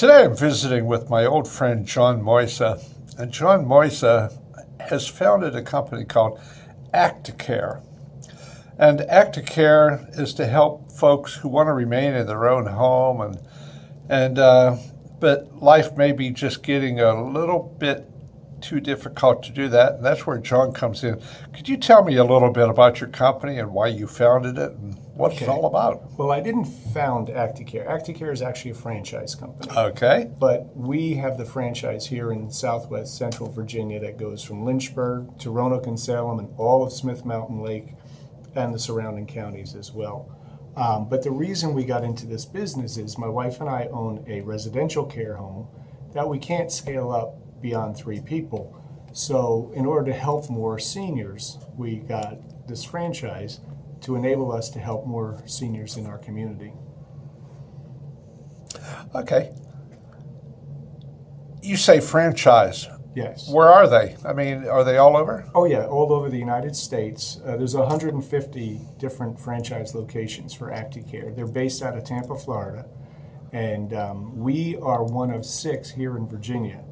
Today I'm visiting with my old friend John Moisa, and John Moisa has founded a company called Acti Kare. And Acti Kare is to help folks who want to remain in their own home, but life may be just getting a little bit too difficult to do that, and that's where John comes in. Could you tell me a little bit about your company and why you founded it and what it's all about? Well, I didn't found Acti Kare. Acti Kare is actually a franchise company. Okay. But we have the franchise here in Southwest Central Virginia that goes from Lynchburg to Roanoke and Salem and all of Smith Mountain Lake and the surrounding counties as well. But the reason we got into this business is my wife and I own a residential care home that we can't scale up beyond 3 people. So in order to help more seniors, we got this franchise to enable us to help more seniors in our community. Okay. You say franchise. Yes. Where are they? I mean, are they all over? Oh yeah, all over the United States. There's 150 different franchise locations for Acti Kare. They're based out of Tampa, Florida, and we are one of 6 here in Virginia,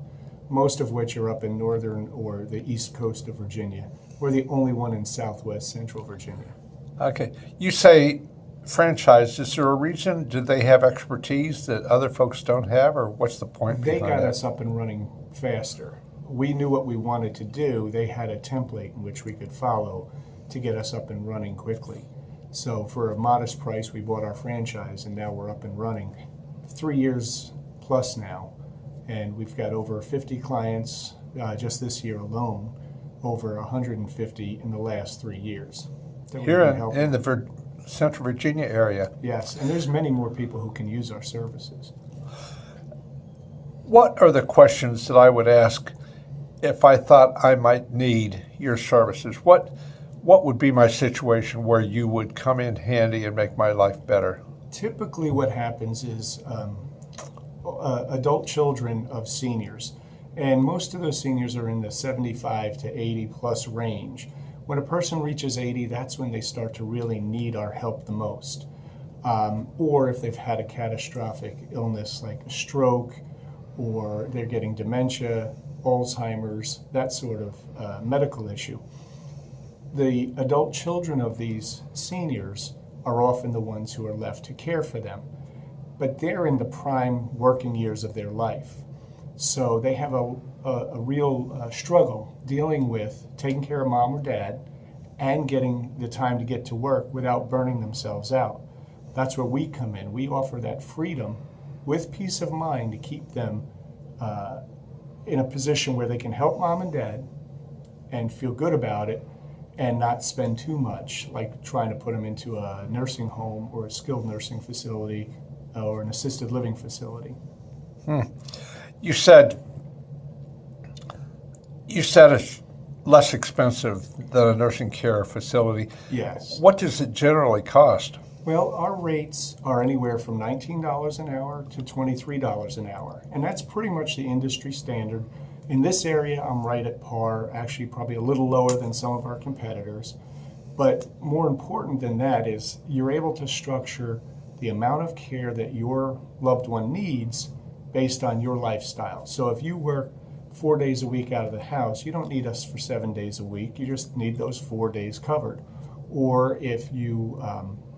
most of which are up in northern or the east coast of Virginia. We're the only one in Southwest Central Virginia. Okay. You say franchise. Is there a reason? Do they have expertise that other folks don't have, or what's the point They behind got that? us up and running faster. We knew what we wanted to do. They had a template in which we could follow to get us up and running quickly. So for a modest price, we bought our franchise, and now we're up and running 3 years plus now. And we've got over 50 clients just this year alone, over 150 in the last 3 years. Here in the Central Virginia area. Yes, and there's many more people who can use our services. What are the questions that I would ask if I thought I might need your services? What would be my situation where you would come in handy and make my life better? Typically what happens is adult children of seniors, and most of those seniors are in the 75 to 80 plus range. When a person reaches 80, that's when they start to really need our help the most. Or if they've had a catastrophic illness like a stroke, or they're getting dementia, Alzheimer's, that sort of medical issue. The adult children of these seniors are often the ones who are left to care for them, but they're in the prime working years of their life. So they have a real struggle dealing with taking care of mom or dad and getting the time to get to work without burning themselves out. That's where we come in. We offer that freedom with peace of mind to keep them in a position where they can help mom and dad and feel good about it and not spend too much, like trying to put them into a nursing home or a skilled nursing facility or an assisted living facility. You said it's less expensive than a nursing care facility. Yes. What does it generally cost? Well, our rates are anywhere from $19 an hour to $23 an hour, and that's pretty much the industry standard. In this area, I'm right at par, actually probably a little lower than some of our competitors. But more important than that is you're able to structure the amount of care that your loved one needs based on your lifestyle. So if you work 4 days a week out of the house, you don't need us for 7 days a week. You just need those 4 days covered. Or if you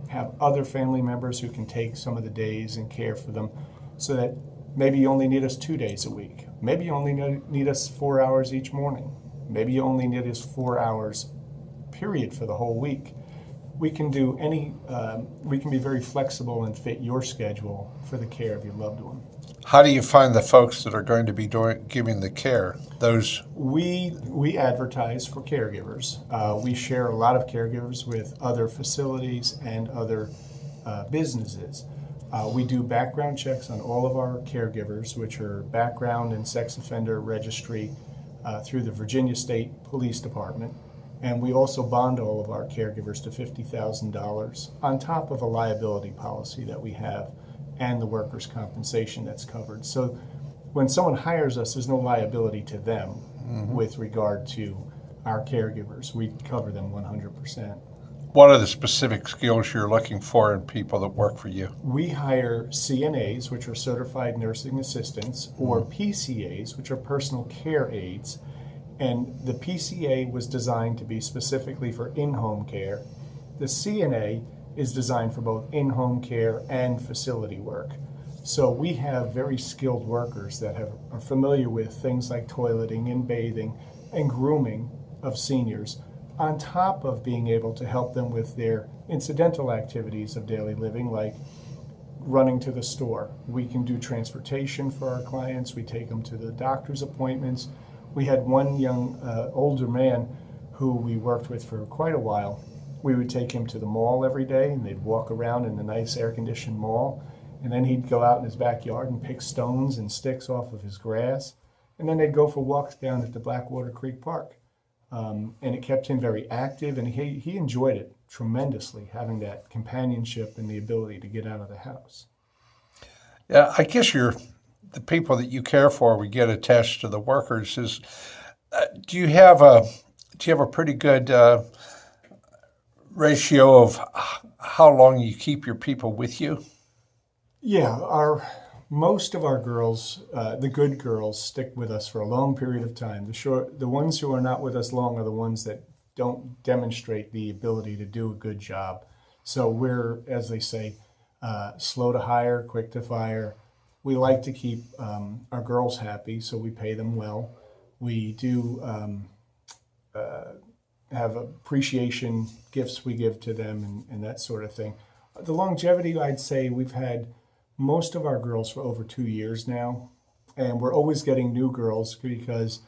have other family members who can take some of the days and care for them, so that maybe you only need us 2 days a week. Maybe you only need us 4 hours each morning. Maybe you only need us 4 hours, period, for the whole week. We can do we can be very flexible and fit your schedule for the care of your loved one. How do you find the folks that are going to be giving the care? We advertise for caregivers. We share a lot of caregivers with other facilities and other businesses. We do background checks on all of our caregivers, which are background and sex offender registry through the Virginia State Police Department. And we also bond all of our caregivers to $50,000 on top of a liability policy that we have and the workers' compensation that's covered. So when someone hires us, there's no liability to them with regard to our caregivers. We cover them 100%. what are the specific skills you're looking for in people that work for you? We hire CNAs, which are certified nursing assistants, or PCAs, which are personal care aides. And the PCA was designed to be specifically for in-home care. The CNA is designed for both in-home care and facility work. So we have very skilled workers that are familiar with things like toileting and bathing and grooming of seniors, on top of being able to help them with their incidental activities of daily living, like running to the store. We can do transportation for our clients. We take them to the doctor's appointments. We had one young, older man who we worked with for quite a while. We would take him to the mall every day, and they'd walk around in the nice air-conditioned mall. And then he'd go out in his backyard and pick stones and sticks off of his grass. And then they'd go for walks down at the Blackwater Creek Park. And it kept him very active, and he enjoyed it tremendously, having that companionship and the ability to get out of the house. Yeah, I guess the people that you care for, we get attached to the workers. Do you have a pretty good ratio of how long you keep your people with you? Yeah, most of our girls, the good girls, stick with us for a long period of time. The ones who are not with us long are the ones that don't demonstrate the ability to do a good job. So we're, as they say, slow to hire, quick to fire. We like to keep our girls happy, so we pay them well. We do have appreciation gifts we give to them and that sort of thing. The longevity, I'd say we've had most of our girls for over 2 years now, and we're always getting new girls because,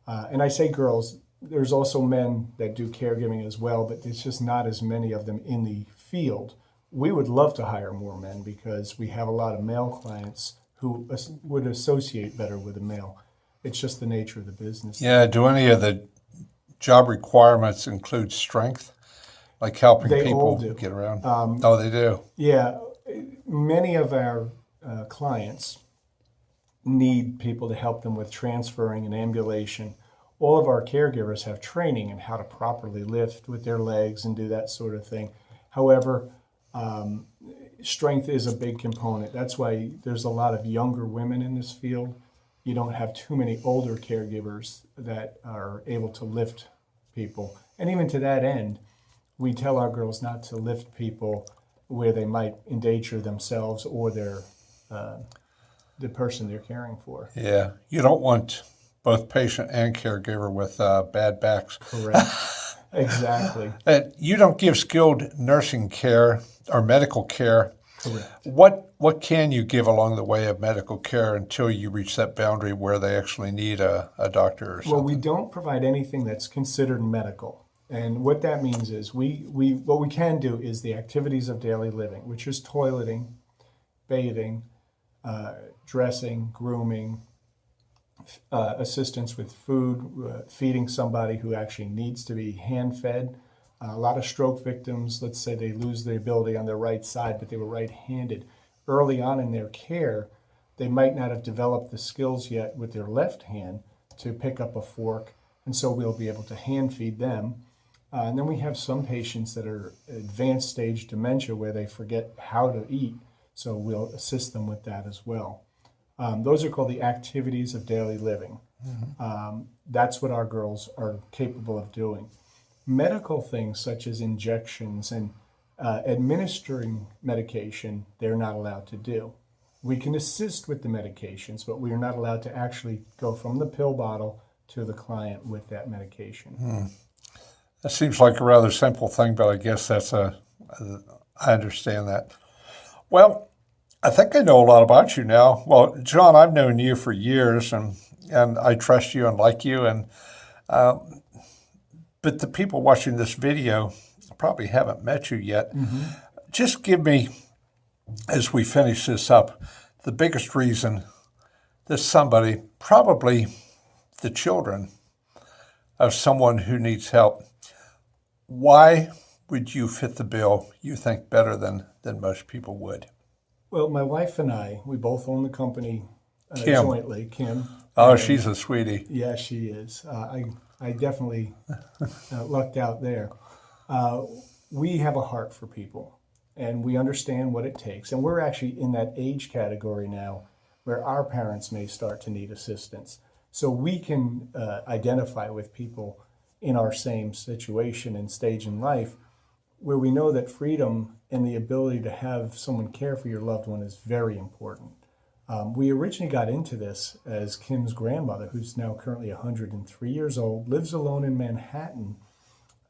and I say girls, there's also men that do caregiving as well, but there's just not as many of them in the field. We would love to hire more men because we have a lot of male clients who would associate better with a male. It's just the nature of the business. Yeah, do any of the job requirements include strength, like helping people get around? Oh, they do? Yeah. Many of our clients need people to help them with transferring and ambulation. All of our caregivers have training in how to properly lift with their legs and do that sort of thing. However, strength is a big component. That's why there's a lot of younger women in this field. You don't have too many older caregivers that are able to lift people. And even to that end, we tell our girls not to lift people where they might endanger themselves or the person they're caring for. Yeah, you don't want both patient and caregiver with bad backs. Correct. Exactly. You don't give skilled nursing care or medical care. Correct. What can you give along the way of medical care until you reach that boundary where they actually need a doctor or something? Well, we don't provide anything that's considered medical. And what that means is what we can do is the activities of daily living, which is toileting, bathing, dressing, grooming, assistance with food, feeding somebody who actually needs to be hand-fed. A lot of stroke victims, let's say they lose their ability on their right side, but they were right-handed. Early on in their care, they might not have developed the skills yet with their left hand to pick up a fork, and so we'll be able to hand feed them. And then we have some patients that are advanced stage dementia where they forget how to eat, so we'll assist them with that as well. Those are called the activities of daily living. Mm-hmm. That's what our girls are capable of doing. Medical things such as injections and administering medication, they're not allowed to do. We can assist with the medications, but we are not allowed to actually go from the pill bottle to the client with that medication. That seems like a rather simple thing, but I guess I understand that. Well, I think I know a lot about you now. Well, John, I've known you for years, and I trust you and like you, and but the people watching this video probably haven't met you yet. Mm-hmm. Just give me, as we finish this up, the biggest reason that somebody, probably the children of someone who needs help, why would you fit the bill, you think, better than most people would? Well, my wife and I, we both own the company jointly. Kim. Oh, she's a sweetie. Yeah, she is. I definitely lucked out there. we have a heart for people and we understand what it takes. And we're actually in that age category now where our parents may start to need assistance. So we can identify with people in our same situation and stage in life where we know that freedom and the ability to have someone care for your loved one is very important. We originally got into this as Kim's grandmother, who's now currently 103 years old, lives alone in Manhattan,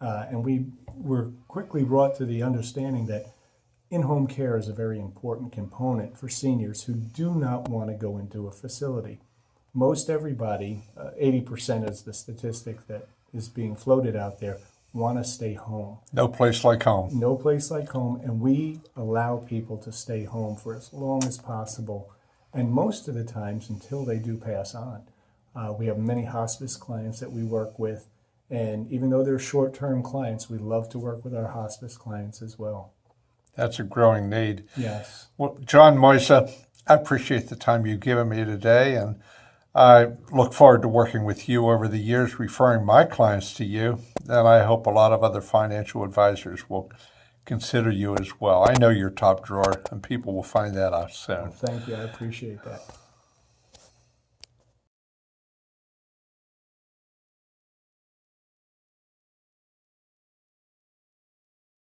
and we were quickly brought to the understanding that in-home care is a very important component for seniors who do not want to go into a facility. Most everybody, 80% is the statistic that is being floated out there, want to stay home. No place like home. No place like home, and we allow people to stay home for as long as possible, and most of the times until they do pass on. We have many hospice clients that we work with, and even though they're short-term clients, we love to work with our hospice clients as well. That's a growing need. Yes. Well, John Moisa, I appreciate the time you've given me today, and I look forward to working with you over the years, referring my clients to you, and I hope a lot of other financial advisors will consider you as well. I know you're top drawer, and people will find that out soon. Thank you. I appreciate that.